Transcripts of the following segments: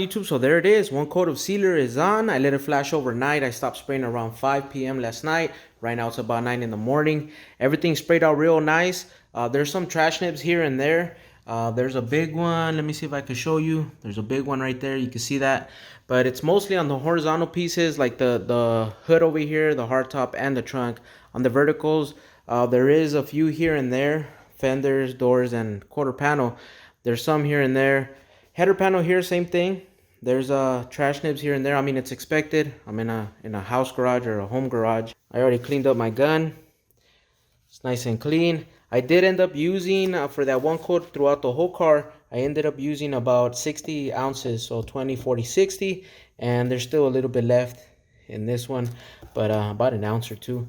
YouTube, so there it is. One coat of sealer is on. I let it flash overnight. I stopped spraying around 5 p.m. last night. Right now it's about 9 in the morning. Everything sprayed out real nice. There's some trash nibs here and there. There's a big one. Let me see if I can show you. There's a big one right there. You can see that. But it's mostly on the horizontal pieces, like the hood over here, the hardtop, and the trunk. On the verticals, there is a few here and there. Fenders, doors, and quarter panel. There's some here and there. Header panel here, same thing. There's trash nibs here and there. I mean, it's expected. I'm in a house garage or a home garage. I already cleaned up my gun. It's nice and clean. I did end up using, for that one coat throughout the whole car, I ended up using about 60 ounces. So 20, 40, 60. And there's still a little bit left in this one, but about an ounce or two.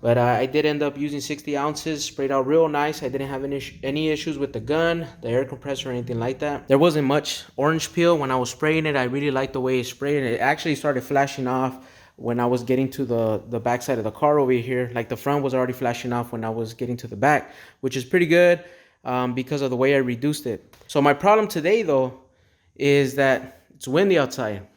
But I did end up using 60 ounces, sprayed out real nice. I didn't have any issues with the gun, the air compressor, or anything like that. There wasn't much orange peel when I was spraying it. I really liked the way it sprayed. It actually started flashing off when I was getting to the back side of the car over here. Like the front was already flashing off when I was getting to the back, which is pretty good because of the way I reduced it. So my problem today, though, is that it's windy outside.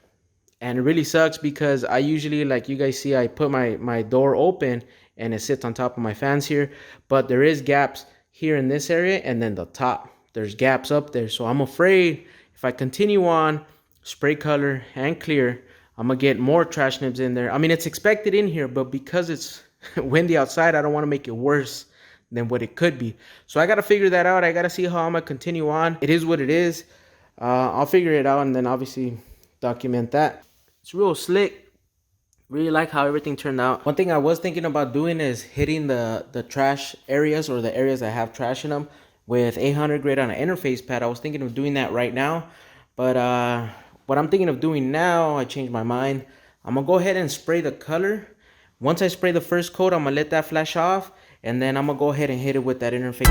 And it really sucks because I usually, like you guys see, I put my door open and it sits on top of my fans here, but there is gaps here in this area, and then the top, there's gaps up there. So I'm afraid if I continue on spray color and clear, I'm gonna get more trash nibs in there. I mean, it's expected in here, but because it's windy outside, I don't want to make it worse than what it could be. So I got to figure that out. I got to see how I'm gonna continue on. It is what it is. I'll figure it out and then obviously document that. It's real slick. Really like how everything turned out. One thing I was thinking about doing is hitting the trash areas, or the areas that have trash in them, with 800 grit on an interface pad. I was thinking of doing that right now, but what I'm thinking of doing now, I changed my mind. I'm gonna go ahead and spray the color. Once I spray the first coat, I'm gonna let that flash off, and then I'm gonna go ahead and hit it with that interface.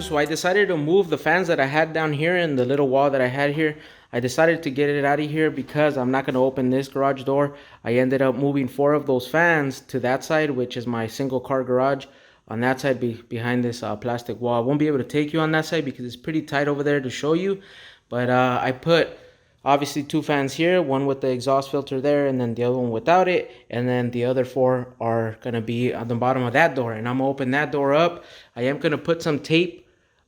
So I decided to move the fans that I had down here and the little wall that I had here. I decided to get it out of here because I'm not going to open this garage door. I ended up moving 4 of those fans to that side, which is my single car garage. On that side, behind this plastic wall. I won't be able to take you on that side because it's pretty tight over there to show you. But I put obviously 2 fans here, one with the exhaust filter there, and then the other one without it. And then the other 4 are going to be on the bottom of that door. And I'm going to open that door up. I am going to put some tape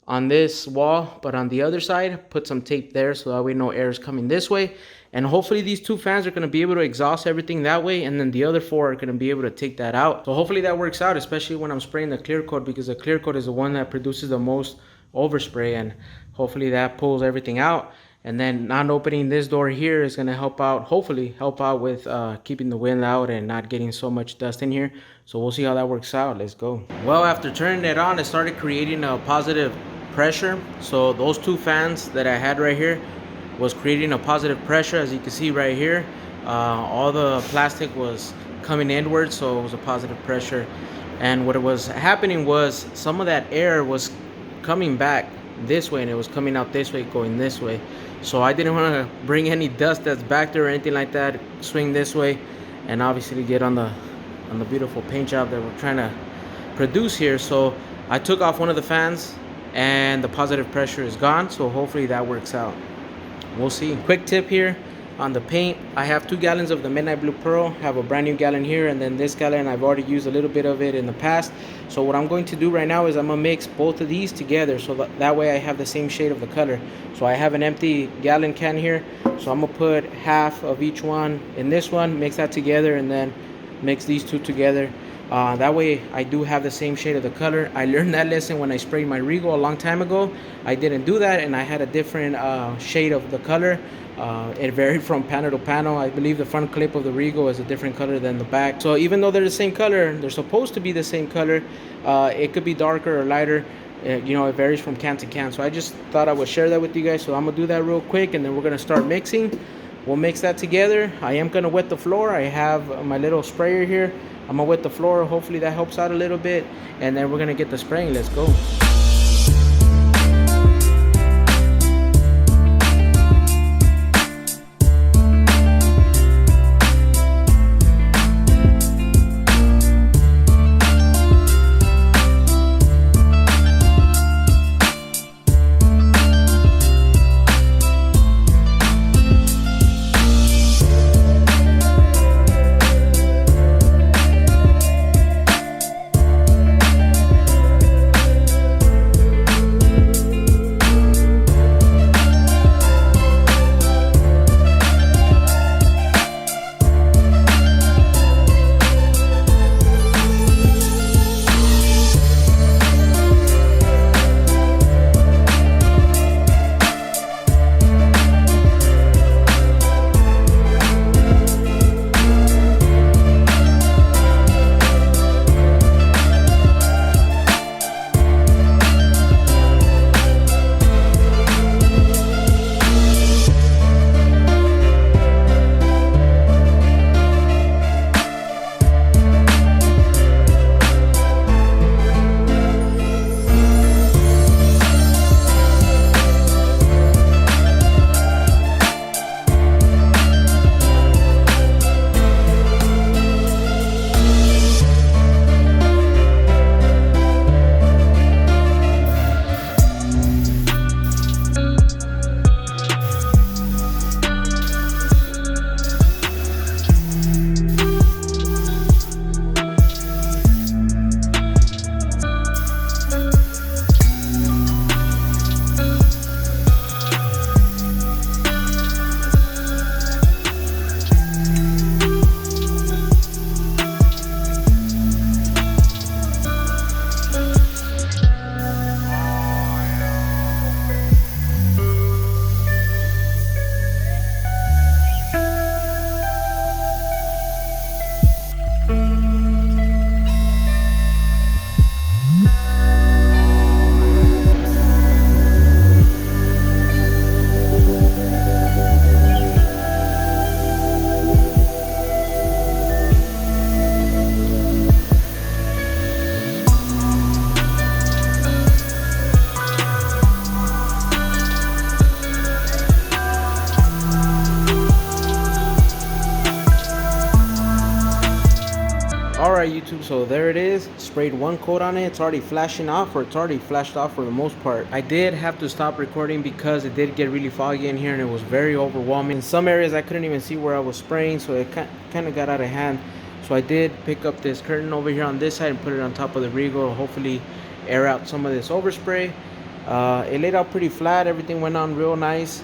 on this wall, but on the other side, put some tape there so that way no air is coming this way. And hopefully these 2 fans are going to be able to exhaust everything that way, and then the other 4 are going to be able to take that out. So hopefully that works out, especially when I'm spraying the clear coat, because the clear coat is the one that produces the most overspray, and hopefully that pulls everything out. And then not opening this door here is going to help out, hopefully help out with keeping the wind out and not getting so much dust in here. So we'll see how that works out. Let's go. Well, after turning it on, it started creating a positive pressure. So those 2 fans that I had right here was creating a positive pressure. As you can see right here, all the plastic was coming inward, so it was a positive pressure. And what was happening was some of that air was coming back this way and it was coming out this way, going this way. So I didn't want to bring any dust that's back there or anything like that, swing this way, and obviously get on the beautiful paint job that we're trying to produce here. So I took off one of the fans and the positive pressure is gone, so hopefully that works out. We'll see. Quick tip here on the paint. I have 2 gallons of the Midnight Blue Pearl, have a brand new gallon here, and then this gallon I've already used a little bit of it in the past. So what I'm going to do right now is I'm gonna mix both of these together, so that way I have the same shade of the color. So I have an empty gallon can here, so I'm gonna put half of each one in this one, mix that together, and then mix these 2 together. That way I do have the same shade of the color. I learned that lesson when I sprayed my Regal a long time ago. I didn't do that, and I had a different shade of the color. It varied from panel to panel. I believe the front clip of the Regal is a different color than the back. So even though they're the same color, they're supposed to be the same color, it could be darker or lighter. You know, it varies from can to can. So I just thought I would share that with you guys. So I'm gonna do that real quick, and then we're gonna start mixing. We'll mix that together. I am gonna wet the floor. I have my little sprayer here. I'm gonna wet the floor. Hopefully that helps out a little bit, and then we're gonna get the spraying. Let's go. Alright YouTube, so there it is. Sprayed one coat on it. It's already flashing off, or it's already flashed off for the most part. I did have to stop recording because it did get really foggy in here and it was very overwhelming. In some areas I couldn't even see where I was spraying, so it kind of got out of hand. So I did pick up this curtain over here on this side and put it on top of the Regal, hopefully air out some of this overspray. It laid out pretty flat. Everything went on real nice.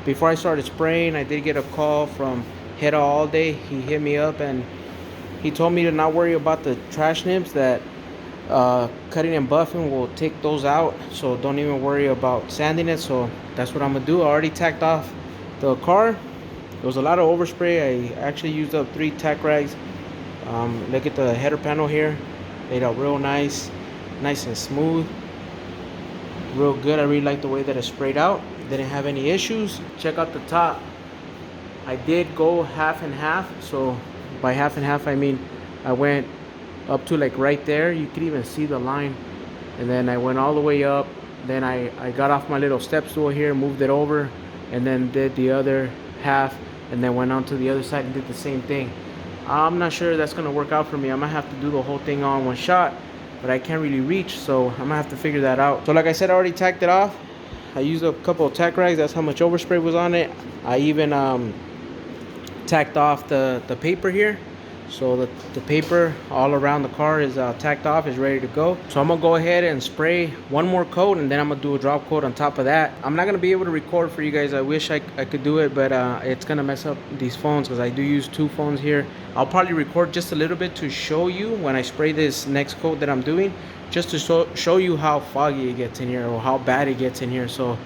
Before I started spraying, I did get a call from Head All Day. He hit me up and he told me to not worry about the trash nibs, that cutting and buffing will take those out, so don't even worry about sanding it. So that's what I'm gonna do. I already tacked off the car. There was a lot of overspray. I actually used up 3 tack rags. Look at the header panel here, laid out real nice and smooth, real good. I really like the way that it sprayed out. Didn't have any issues. Check out the top. I did go half and half. So by half and half I mean I went up to like right there. You could even see the line, and then I went all the way up. Then I got off my little step stool here, moved it over, and then did the other half, and then went on to the other side and did the same thing. I'm not sure that's gonna work out for me. I might have to do the whole thing all in one shot, but I can't really reach, so I'm gonna have to figure that out. So like I said, I already tacked it off. I used a couple of tack rags. That's how much overspray was on it. I even tacked off the paper here. So the paper all around the car is tacked off, is ready to go. So I'm gonna go ahead and spray one more coat, and then I'm gonna do a drop coat on top of that. I'm not gonna be able to record for you guys. I wish I could do it, but it's gonna mess up these phones because I do use two phones here. I'll probably record just a little bit to show you when I spray this next coat that I'm doing, just to show you how foggy it gets in here or how bad it gets in here. So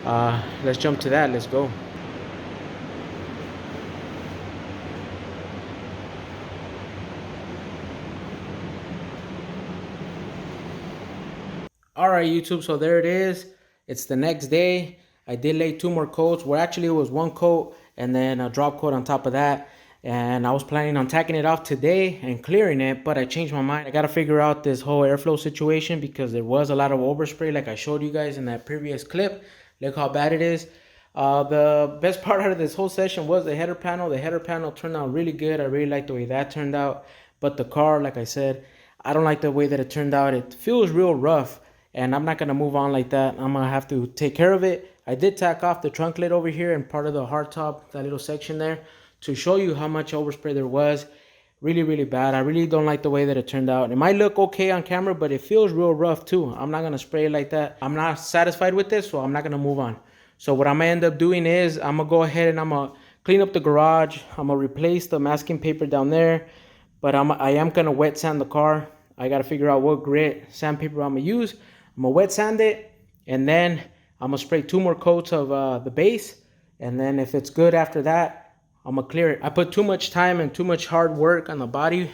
let's jump to that. Let's go. All right, YouTube, so there it is. It's the next day. I did lay two more coats. Well, actually it was one coat and then a drop coat on top of that. And I was planning on tacking it off today and clearing it, but I changed my mind. I got to figure out this whole airflow situation because there was a lot of overspray like I showed you guys in that previous clip. Look how bad it is. The best part out of this whole session was the header panel. The header panel turned out really good. I really like the way that turned out. But the car, like I said, I don't like the way that it turned out. It feels real rough. And I'm not going to move on like that. I'm going to have to take care of it. I did tack off the trunk lid over here and part of the hardtop, that little section there, to show you how much overspray there was. Really, really bad. I really don't like the way that it turned out. It might look okay on camera, but it feels real rough too. I'm not going to spray it like that. I'm not satisfied with this, so I'm not going to move on. So what I'm going to end up doing is I'm going to go ahead and I'm going to clean up the garage. I'm going to replace the masking paper down there. But I am going to wet sand the car. I got to figure out what grit sandpaper I'm going to use. I'm gonna wet sand it, and then I'm gonna spray two more coats of the base, and then if it's good after that, I'm gonna clear it. I put too much time and too much hard work on the body.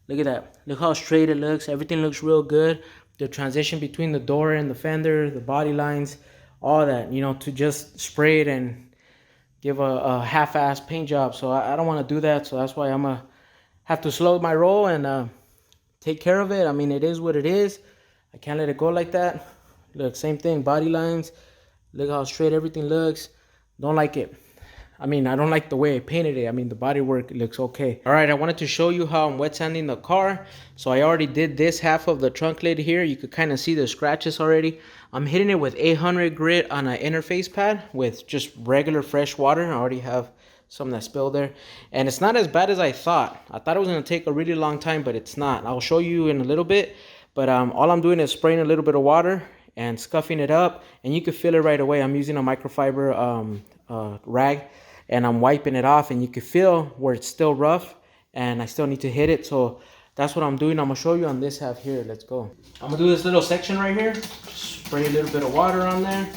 Look at that. Look how straight it looks. Everything looks real good. The transition between the door and the fender, the body lines, all that, you know, to just spray it and give a half-ass paint job. So I don't want to do that, so that's why I'm gonna have to slow my roll and take care of it. I mean, it is what it is. I can't let it go like that. Look, same thing, body lines. Look how straight everything looks. Don't like it. I mean, I don't like the way I painted it. I mean, the body work looks okay. All right, I wanted to show you how I'm wet sanding the car. So I already did this half of the trunk lid here. You could kind of see the scratches already. I'm hitting it with 800 grit on an interface pad with just regular fresh water. I already have some that spilled there. And it's not as bad as I thought. I thought it was going to take a really long time, but it's not. I'll show you in a little bit. But all I'm doing is spraying a little bit of water and scuffing it up, and you can feel it right away. I'm using a microfiber rag, and I'm wiping it off, and you can feel where it's still rough, and I still need to hit it. So that's what I'm doing. I'm gonna show you on this half here. Let's go. I'm gonna do this little section right here. Spray a little bit of water on there.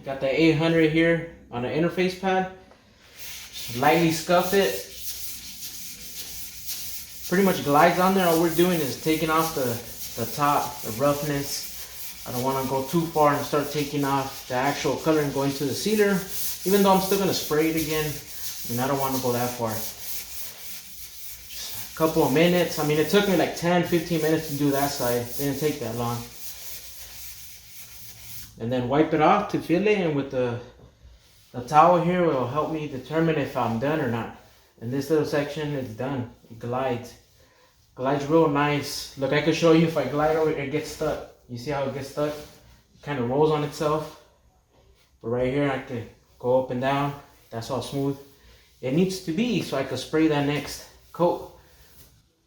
Got the 800 here on the interface pad. Lightly scuff it. Pretty much glides on there. All we're doing is taking off the top, the roughness. I don't want to go too far and start taking off the actual color and going to the sealer. Even though I'm still going to spray it again. I mean, I don't want to go that far. Just a couple of minutes. I mean, it took me like 10-15 minutes to do that side. It didn't take that long. And then wipe it off to feel it. And with the towel here will help me determine if I'm done or not. And this little section is done. It glides. Glides real nice. Look, I can show you if I glide over it gets stuck. You see how it gets stuck? It kind of rolls on itself. But right here I can go up and down. That's all smooth. It needs to be so I can spray that next coat.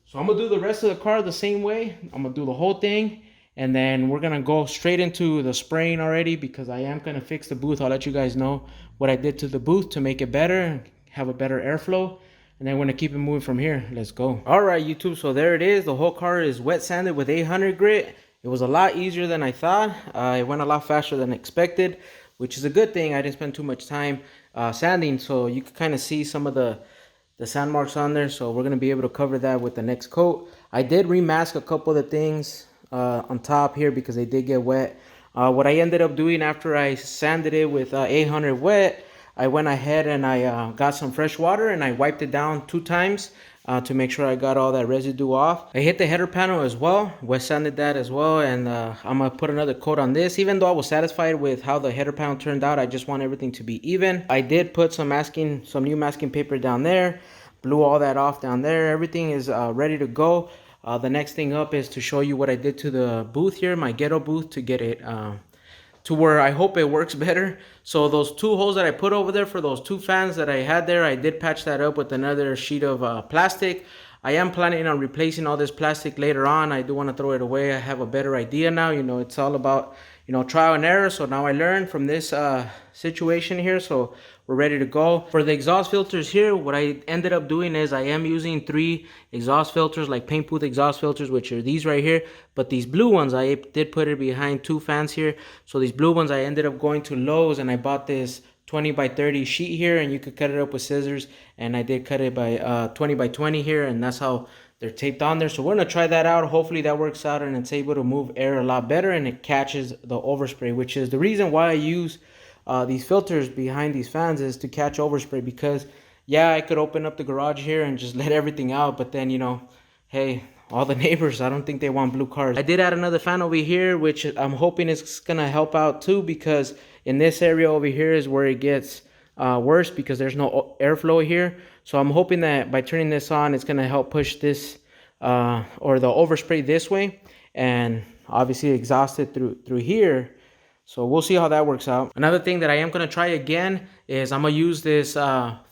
So I'm gonna do the rest of the car the same way. I'm gonna do the whole thing. And then we're gonna go straight into the spraying already because I am gonna fix the booth. I'll let you guys know what I did to the booth to make it better, have a better airflow. And then we're gonna keep it moving from here. Let's go. All right, YouTube, so there it is. The whole car is wet sanded with 800 grit. It was a lot easier than I thought. It went a lot faster than expected, which is a good thing. I didn't spend too much time sanding, so you can kind of see some of the sand marks on there. So we're gonna be able to cover that with the next coat. I did remask a couple of the things on top here because they did get wet. What I ended up doing after I sanded it with 800 wet, I went ahead and I got some fresh water and I wiped it down 2 times to make sure I got all that residue off. I hit the header panel as well, wet sanded that as well, and I'm gonna put another coat on this. Even though I was satisfied with how the header panel turned out, I just want everything to be even. I did put some new masking paper down there, blew all that off down there. Everything is ready to go. The next thing up is to show you what I did to the booth here, my ghetto booth, to get it to where I hope it works better. So those 2 holes that I put over there for those 2 fans that I had there, I did patch that up with another sheet of plastic. I am planning on replacing all this plastic later on. I do want to throw it away. I have a better idea now. You know, it's all about, you know, trial and error. So now I learned from this situation here. So we're ready to go. For the exhaust filters here, what I ended up doing is I am using 3 exhaust filters, like paint booth exhaust filters, which are these right here. But these blue ones, I did put it behind 2 fans here. So these blue ones, I ended up going to Lowe's and I bought this 20 by 30 sheet here, and you could cut it up with scissors, and I did cut it by 20 by 20 here, and that's how they're taped on there. So we're gonna try that out. Hopefully that works out and it's able to move air a lot better, and it catches the overspray, which is the reason why I use these filters behind these fans, is to catch overspray. Because yeah, I could open up the garage here and just let everything out, but then, you know, hey, all the neighbors, I don't think they want blue cars. I did add another fan over here, which I'm hoping is gonna help out too, because in this area over here is where it gets worse, because there's no airflow here. So I'm hoping that by turning this on, it's gonna help push this or the overspray this way, and obviously exhaust it through here. So we'll see how that works out. Another thing that I am gonna try again is I'm gonna use this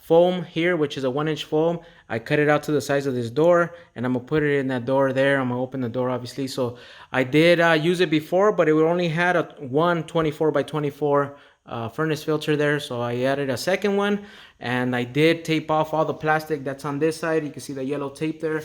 foam here, which is a 1-inch foam. I cut it out to the size of this door, and I'm gonna put it in that door there. I'm gonna open the door, obviously. So I did use it before, but it only had a 24 by 24 furnace filter there. So I added a second one, and I did tape off all the plastic that's on this side. You can see the yellow tape there.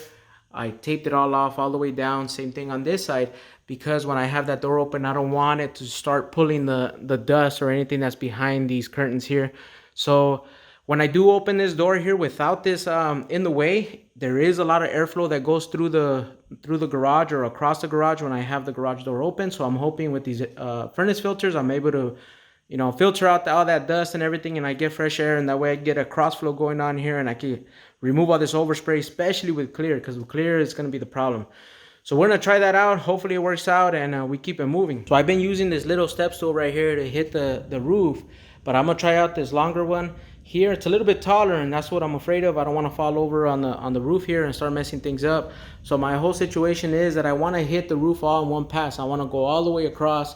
I taped it all off all the way down. Same thing on this side, because when I have that door open, I don't want it to start pulling the dust or anything that's behind these curtains here. So when I do open this door here without this in the way, there is a lot of airflow that goes through the garage or across the garage when I have the garage door open. So I'm hoping with these furnace filters, I'm able to, you know, filter out all that dust and everything, and I get fresh air, and that way I get a cross flow going on here, and I can remove all this overspray, especially with clear, because with clear is going to be the problem. So we're going to try that out. Hopefully it works out, and we keep it moving. So I've been using this little step stool right here to hit the roof, but I'm going to try out this longer one here. It's a little bit taller, and that's what I'm afraid of. I don't want to fall over on the roof here and start messing things up. So my whole situation is that I want to hit the roof all in one pass. I want to go all the way across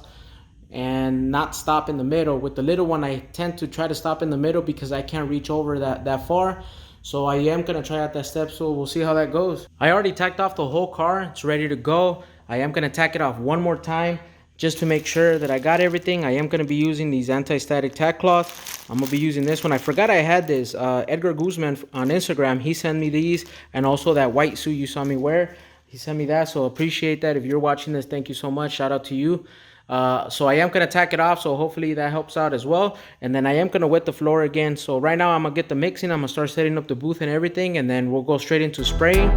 and not stop in the middle. With the little one, I tend to try to stop in the middle because I can't reach over that far. So I am gonna try out that step stool. We'll see how that goes. I already tacked off the whole car. It's ready to go. I am gonna tack it off one more time just to make sure that I got everything. I am gonna be using these anti-static tack cloths. I'm gonna be using this one. I forgot I had this. Edgar Guzman on Instagram, he sent me these, and also that white suit you saw me wear. He sent me that, so appreciate that. If you're watching this, thank you so much. Shout out to you. So I am going to tack it off, so hopefully that helps out as well. And then I am going to wet the floor again. So right now I'm going to get the mixing. I'm going to start setting up the booth and everything, and then we'll go straight into spraying.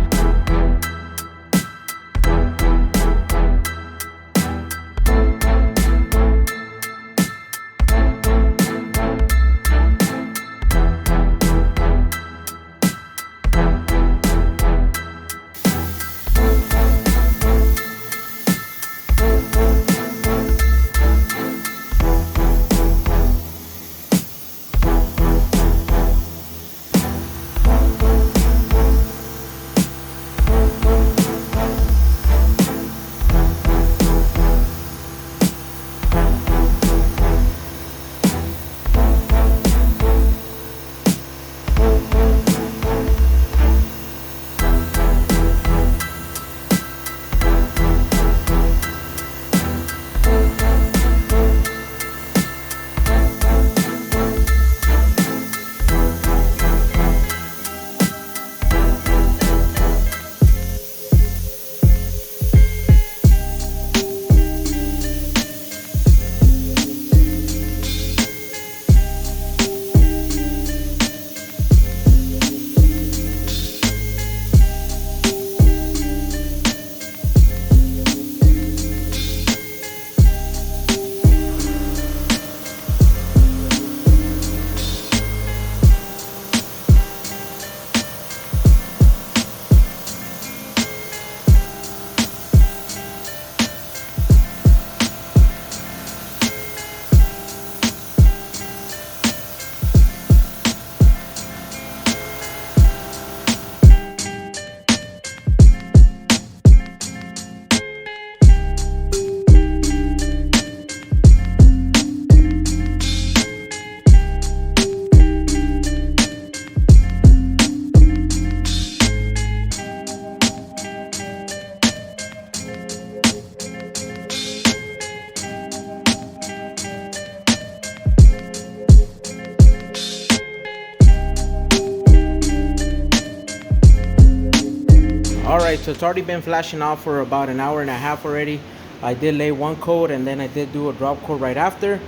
Alright, so it's already been flashing off for about an hour and a half already. I did lay one coat and then I did do a drop coat right after.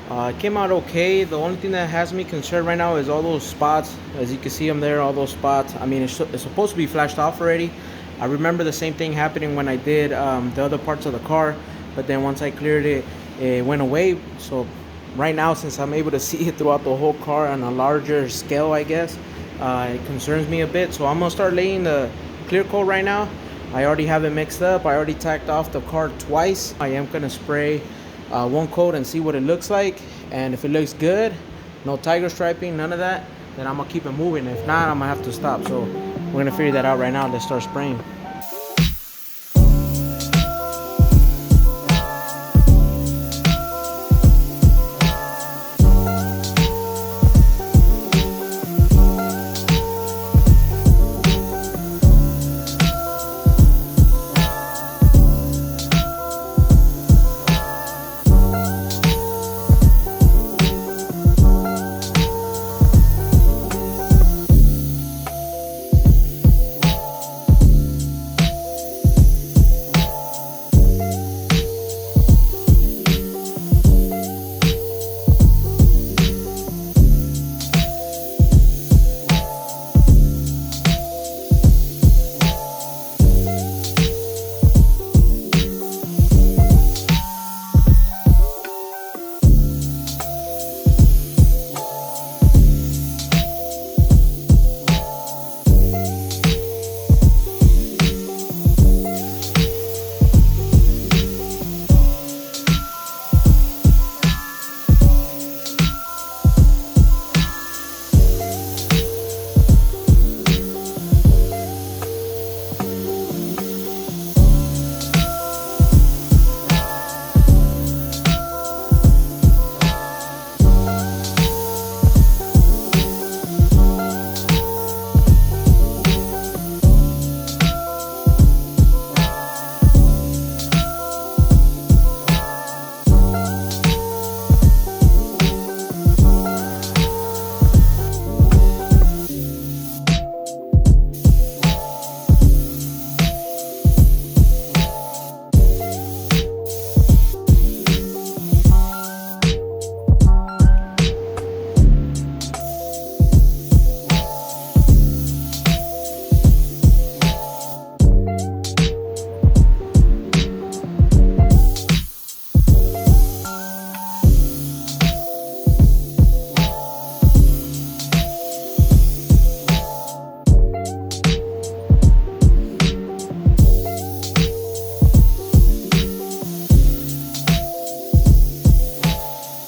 It came out okay. The only thing that has me concerned right now is all those spots. As you can see them there, all those spots. I mean, it's supposed to be flashed off already. I remember the same thing happening when I did the other parts of the car, but then once I cleared it, it went away. So right now, since I'm able to see it throughout the whole car on a larger scale, I guess, it concerns me a bit. So I'm gonna start laying the clear coat right now. I already have it mixed up. I already tacked off the car twice. I am gonna spray one coat and see what it looks like, and if it looks good, no tiger striping, none of that, then I'm gonna keep it moving. If not, I'm gonna have to stop. So we're gonna figure that out right now. Let's start spraying.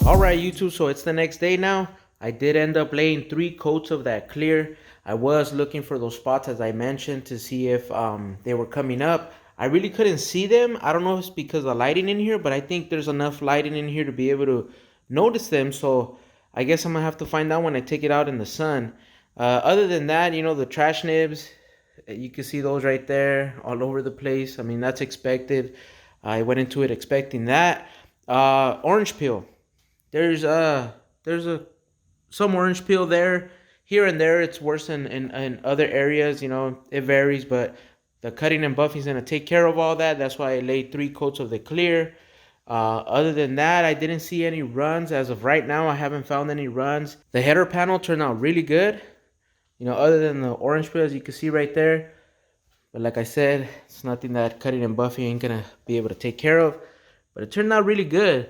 Alright YouTube, so it's the next day now. I did end up laying 3 coats of that clear. I was looking for those spots, as I mentioned, to see if they were coming up. I really couldn't see them. I don't know if it's because of the lighting in here, but I think there's enough lighting in here to be able to notice them. So I guess I'm gonna have to find out when I take it out in the sun. Other than that, you know, the trash nibs, you can see those right there all over the place. I mean, that's expected. I went into it expecting that. Orange peel. There's some orange peel there. Here and there, it's worse in other areas. You know, it varies, but the cutting and buffing is going to take care of all that. That's why I laid 3 coats of the clear. Other than that, I didn't see any runs. As of right now, I haven't found any runs. The header panel turned out really good. You know, other than the orange peel, as you can see right there. But like I said, it's nothing that cutting and buffing ain't going to be able to take care of. But it turned out really good.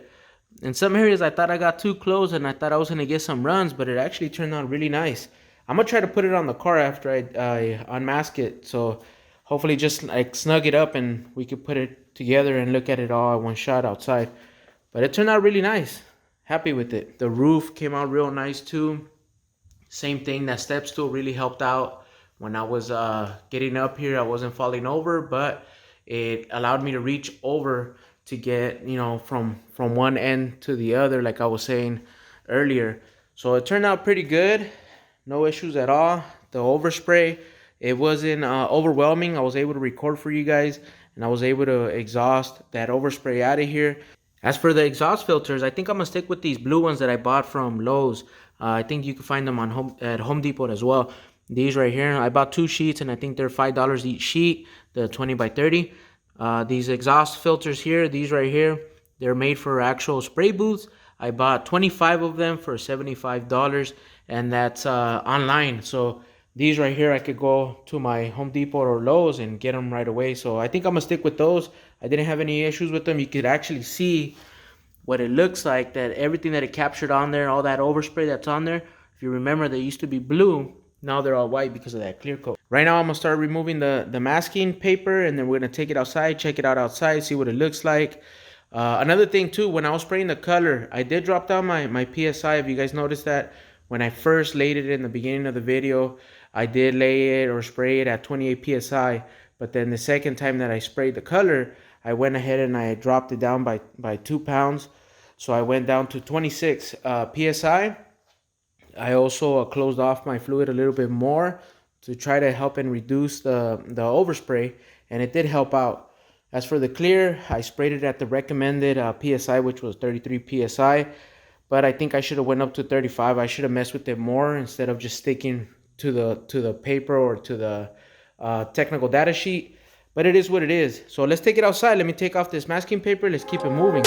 In some areas, I thought I got too close and I thought I was going to get some runs, but it actually turned out really nice. I'm going to try to put it on the car after I unmask it. So hopefully just like snug it up and we could put it together and look at it all at one shot outside. But it turned out really nice. Happy with it. The roof came out real nice too. Same thing, that step stool really helped out. When I was getting up here, I wasn't falling over, but it allowed me to reach over to get, you know, from one end to the other, like I was saying earlier. So it turned out pretty good. No issues at all. The overspray, it wasn't overwhelming. I was able to record for you guys, and I was able to exhaust that overspray out of here. As for the exhaust filters, I think I'm gonna stick with these blue ones that I bought from Lowe's. I think you can find them at Home Depot as well. These right here, I bought 2 sheets, and I think they're $5 each sheet. the 20 by 30. These exhaust filters here, these right here, they're made for actual spray booths. I bought 25 of them for $75, and that's online. So these right here, I could go to my Home Depot or Lowe's and get them right away. So I think I'm gonna stick with those. I didn't have any issues with them. You could actually see what it looks like, that everything that it captured on there, all that overspray that's on there. If you remember, they used to be blue. Now they're all white because of that clear coat. Right now, I'm gonna start removing the masking paper, and then we're gonna take it outside, check it out outside, see what it looks like. Another thing too, when I was spraying the color, I did drop down my PSI. If you guys noticed that, when I first laid it in the beginning of the video, I did lay it or spray it at 28 PSI. But then the second time that I sprayed the color, I went ahead and I dropped it down by 2 pounds. So I went down to 26 PSI. I also closed off my fluid a little bit more to try to help and reduce the overspray, and it did help out. As for the clear, I sprayed it at the recommended PSI, which was 33 PSI, but I think I should have went up to 35. I should have messed with it more instead of just sticking to the paper or to the technical data sheet. But it is what it is. So let's take it outside. Let me take off this masking paper. Let's keep it moving.